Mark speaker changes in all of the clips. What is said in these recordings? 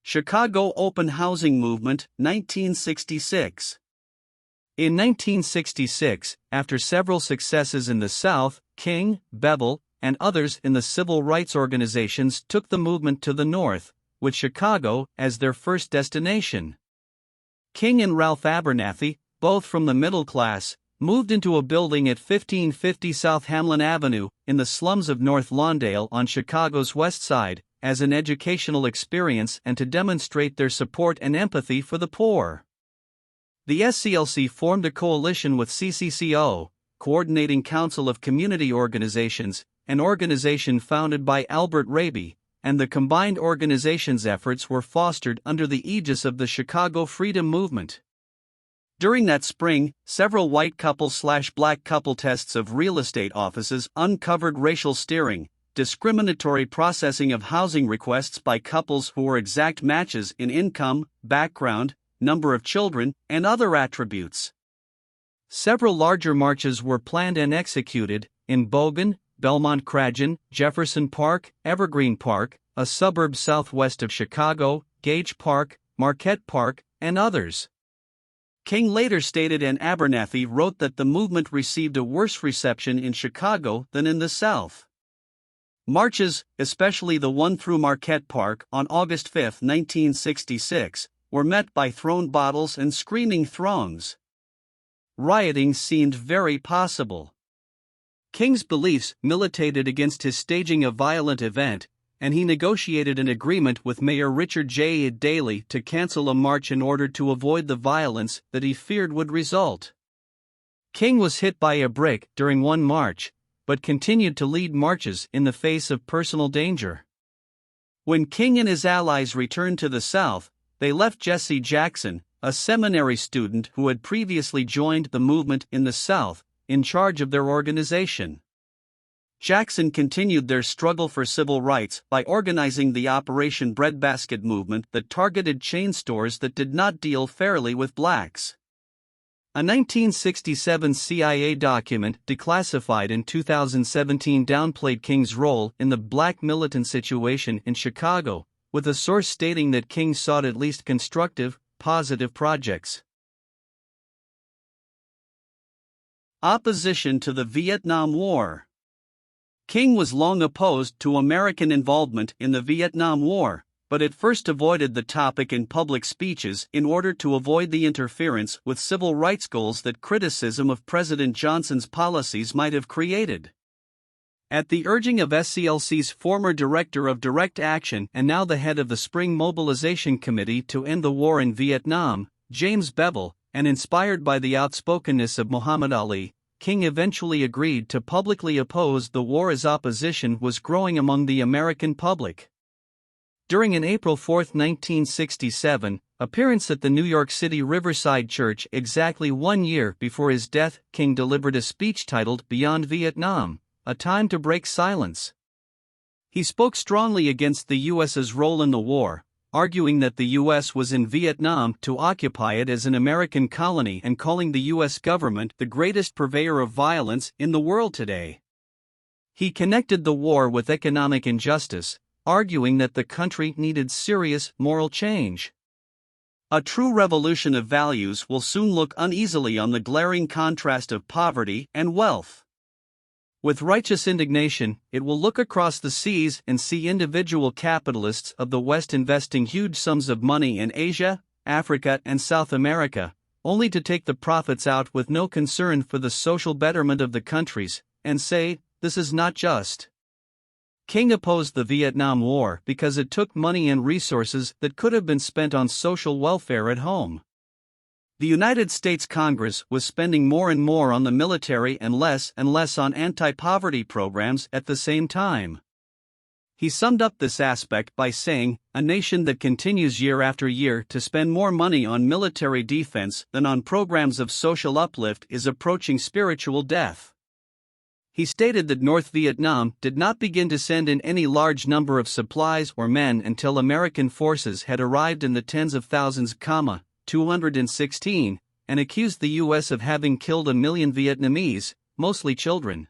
Speaker 1: Chicago Open Housing Movement, 1966. In 1966, after several successes in the South, King, Bevel, and others in the civil rights organizations took the movement to the North, with Chicago as their first destination. King and Ralph Abernathy, both from the middle class, moved into a building at 1550 South Hamlin Avenue, in the slums of North Lawndale on Chicago's west side, as an educational experience and to demonstrate their support and empathy for the poor. The SCLC formed a coalition with CCCO, Coordinating Council of Community Organizations, an organization founded by Albert Raby, and the combined organization's efforts were fostered under the aegis of the Chicago Freedom Movement. During that spring, several white couple/black couple tests of real estate offices uncovered racial steering, discriminatory processing of housing requests by couples who were exact matches in income, background, number of children, and other attributes. Several larger marches were planned and executed, in Bogan, Belmont Cragen, Jefferson Park, Evergreen Park, a suburb southwest of Chicago, Gage Park, Marquette Park, and others. King later stated and Abernathy wrote that the movement received a worse reception in Chicago than in the South. Marches, especially the one through Marquette Park on August 5, 1966, were met by thrown bottles and screaming throngs. Rioting seemed very possible. King's beliefs militated against his staging a violent event, and he negotiated an agreement with Mayor Richard J. Daley to cancel a march in order to avoid the violence that he feared would result. King was hit by a brick during one march, but continued to lead marches in the face of personal danger. When King and his allies returned to the South, they left Jesse Jackson, a seminary student who had previously joined the movement in the South, in charge of their organization. Jackson continued their struggle for civil rights by organizing the Operation Breadbasket movement that targeted chain stores that did not deal fairly with blacks. A 1967 CIA document declassified in 2017 downplayed King's role in the black militant situation in Chicago, with a source stating that King sought at least constructive, positive projects. Opposition to the Vietnam War. King was long opposed to American involvement in the Vietnam War, but at first avoided the topic in public speeches in order to avoid the interference with civil rights goals that criticism of President Johnson's policies might have created. At the urging of SCLC's former director of Direct Action and now the head of the Spring Mobilization Committee to End the War in Vietnam, James Bevel, and inspired by the outspokenness of Muhammad Ali, King eventually agreed to publicly oppose the war as opposition was growing among the American public. During an April 4, 1967, appearance at the New York City Riverside Church exactly 1 year before his death, King delivered a speech titled Beyond Vietnam, A Time to Break Silence. He spoke strongly against the U.S.'s role in the war, arguing that the U.S. was in Vietnam to occupy it as an American colony and calling the U.S. government the greatest purveyor of violence in the world today. He connected the war with economic injustice, arguing that the country needed serious moral change. A true revolution of values will soon look uneasily on the glaring contrast of poverty and wealth. With righteous indignation, it will look across the seas and see individual capitalists of the West investing huge sums of money in Asia, Africa, and South America, only to take the profits out with no concern for the social betterment of the countries, and say, "This is not just." King opposed the Vietnam War because it took money and resources that could have been spent on social welfare at home. The United States Congress was spending more and more on the military and less on anti-poverty programs at the same time. He summed up this aspect by saying, "A nation that continues year after year to spend more money on military defense than on programs of social uplift is approaching spiritual death." He stated that North Vietnam did not begin to send in any large number of supplies or men until American forces had arrived in the tens of thousands, 216, and accused the U.S. of having killed 1 million Vietnamese, mostly children.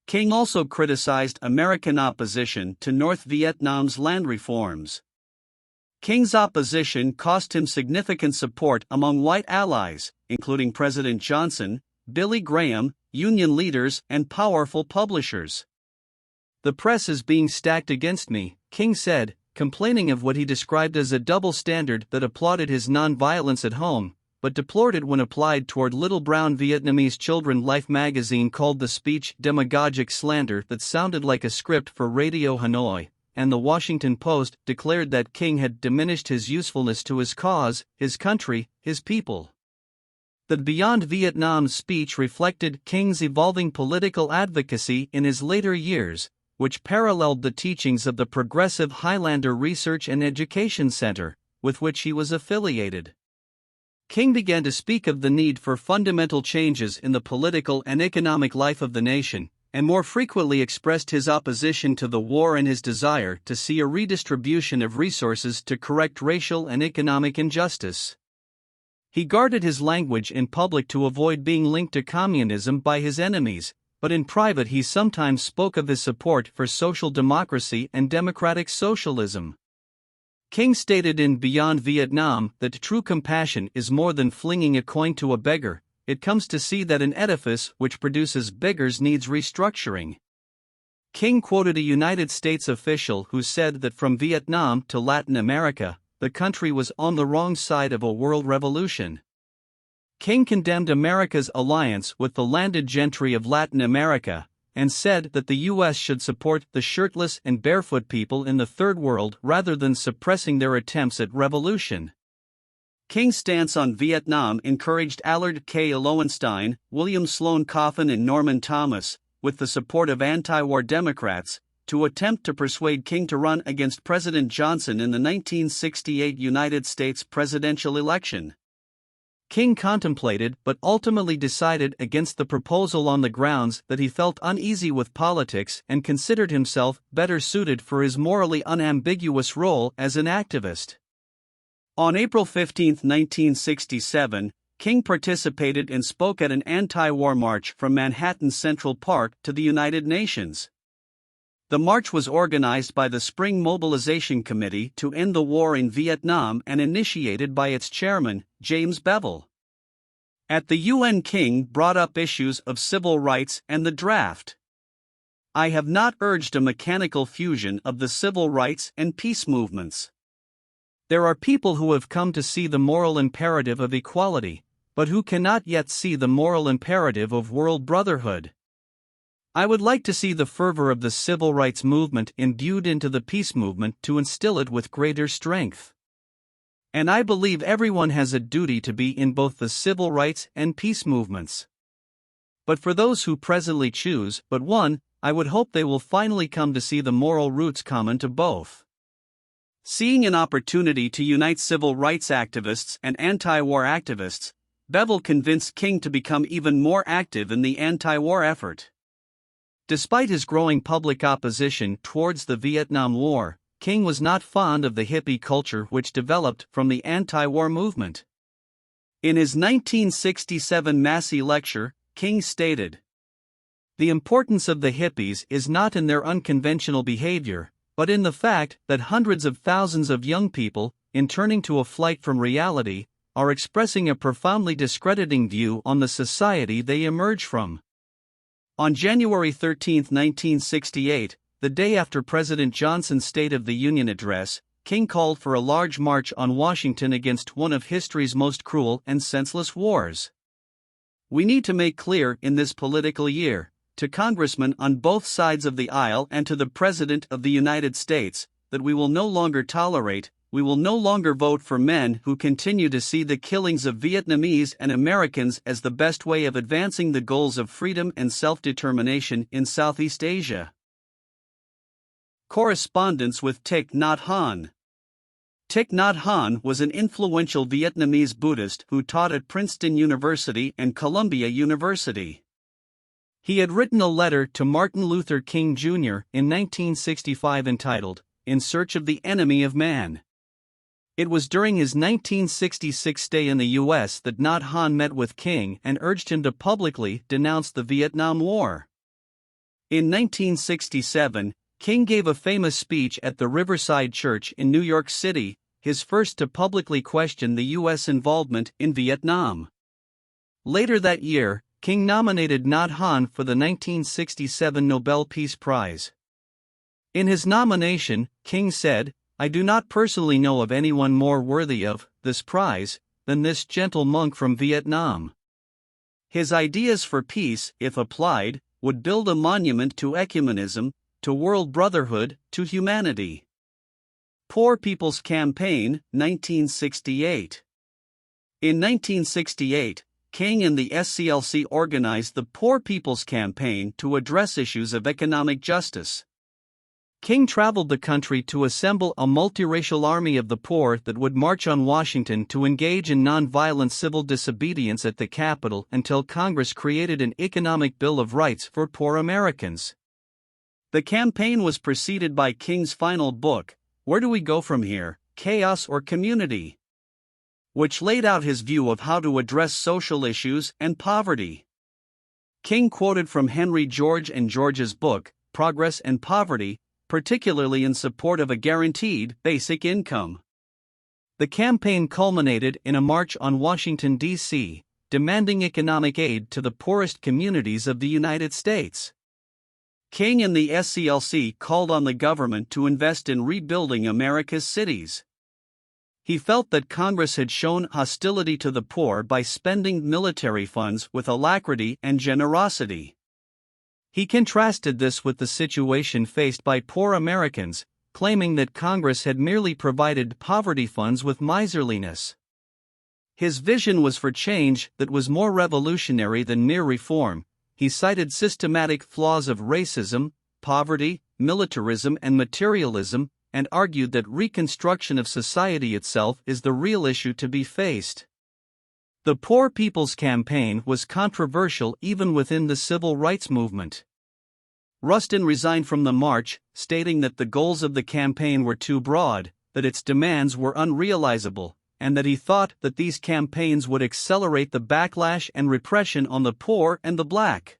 Speaker 1: King also criticized American opposition to North Vietnam's land reforms. King's opposition cost him significant support among white allies, including President Johnson, Billy Graham, union leaders, and powerful publishers. "The press is being stacked against me," King said, complaining of what he described as a double standard that applauded his non-violence at home, but deplored it when applied toward little brown Vietnamese children. Life magazine called the speech demagogic slander that sounded like a script for Radio Hanoi, and the Washington Post declared that King had diminished his usefulness to his cause, his country, his people. The Beyond Vietnam speech reflected King's evolving political advocacy in his later years, which paralleled the teachings of the Progressive Highlander Research and Education Center, with which he was affiliated. King began to speak of the need for fundamental changes in the political and economic life of the nation, and more frequently expressed his opposition to the war and his desire to see a redistribution of resources to correct racial and economic injustice. He guarded his language in public to avoid being linked to communism by his enemies, but in private he sometimes spoke of his support for social democracy and democratic socialism. King stated in Beyond Vietnam that true compassion is more than flinging a coin to a beggar, it comes to see that an edifice which produces beggars needs restructuring. King quoted a United States official who said that from Vietnam to Latin America, the country was on the wrong side of a world revolution. King condemned America's alliance with the landed gentry of Latin America, and said that the U.S. should support the shirtless and barefoot people in the Third World rather than suppressing their attempts at revolution. King's stance on Vietnam encouraged Allard K. Lowenstein, William Sloane Coffin, and Norman Thomas, with the support of anti-war Democrats, to attempt to persuade King to run against President Johnson in the 1968 United States presidential election. King contemplated but ultimately decided against the proposal on the grounds that he felt uneasy with politics and considered himself better suited for his morally unambiguous role as an activist. On April 15, 1967, King participated and spoke at an anti-war march from Manhattan's Central Park to the United Nations. The march was organized by the Spring Mobilization Committee to End the War in Vietnam and initiated by its chairman, James Bevel. At the UN, King brought up issues of civil rights and the draft. "I have not urged a mechanical fusion of the civil rights and peace movements. There are people who have come to see the moral imperative of equality, but who cannot yet see the moral imperative of world brotherhood. I would like to see the fervor of the civil rights movement imbued into the peace movement to instill it with greater strength. And I believe everyone has a duty to be in both the civil rights and peace movements. But for those who presently choose but one, I would hope they will finally come to see the moral roots common to both." Seeing an opportunity to unite civil rights activists and anti-war activists, Bevel convinced King to become even more active in the anti-war effort. Despite his growing public opposition towards the Vietnam War, King was not fond of the hippie culture which developed from the anti-war movement. In his 1967 Massey lecture, King stated, "The importance of the hippies is not in their unconventional behavior, but in the fact that hundreds of thousands of young people, in turning to a flight from reality, are expressing a profoundly discrediting view on the society they emerge from." On January 13, 1968, the day after President Johnson's State of the Union address, King called for a large march on Washington against one of history's most cruel and senseless wars. "We need to make clear in this political year, to congressmen on both sides of the aisle and to the President of the United States, that we will no longer tolerate, we will no longer vote for men who continue to see the killings of Vietnamese and Americans as the best way of advancing the goals of freedom and self-determination in Southeast Asia." Correspondence with Thich Nhat Hanh. Thich Nhat Hanh was an influential Vietnamese Buddhist who taught at Princeton University and Columbia University. He had written a letter to Martin Luther King Jr. in 1965 entitled, "In Search of the Enemy of Man." It was during his 1966 stay in the U.S. that Nhat Hanh met with King and urged him to publicly denounce the Vietnam War. In 1967, King gave a famous speech at the Riverside Church in New York City, his first to publicly question the U.S. involvement in Vietnam. Later that year, King nominated Nhat Hanh for the 1967 Nobel Peace Prize. In his nomination, King said, "I do not personally know of anyone more worthy of this prize than this gentle monk from Vietnam." His ideas for peace, if applied, would build a monument to ecumenism, to world brotherhood, to humanity. Poor People's Campaign, 1968. In 1968, King and the SCLC organized the Poor People's Campaign to address issues of economic justice. King traveled the country to assemble a multiracial army of the poor that would march on Washington to engage in nonviolent civil disobedience at the Capitol until Congress created an economic Bill of Rights for poor Americans. The campaign was preceded by King's final book, Where Do We Go From Here, Chaos or Community?, which laid out his view of how to address social issues and poverty. King quoted from Henry George and George's book, Progress and Poverty, particularly in support of a guaranteed basic income. The campaign culminated in a march on Washington, D.C., demanding economic aid to the poorest communities of the United States. King and the SCLC called on the government to invest in rebuilding America's cities. He felt that Congress had shown hostility to the poor by spending military funds with alacrity and generosity. He contrasted this with the situation faced by poor Americans, claiming that Congress had merely provided poverty funds with miserliness. His vision was for change that was more revolutionary than mere reform. He cited systematic flaws of racism, poverty, militarism, and materialism, and argued that reconstruction of society itself is the real issue to be faced. The Poor People's Campaign was controversial even within the civil rights movement. Rustin resigned from the march, stating that the goals of the campaign were too broad, that its demands were unrealizable, and that he thought that these campaigns would accelerate the backlash and repression on the poor and the black.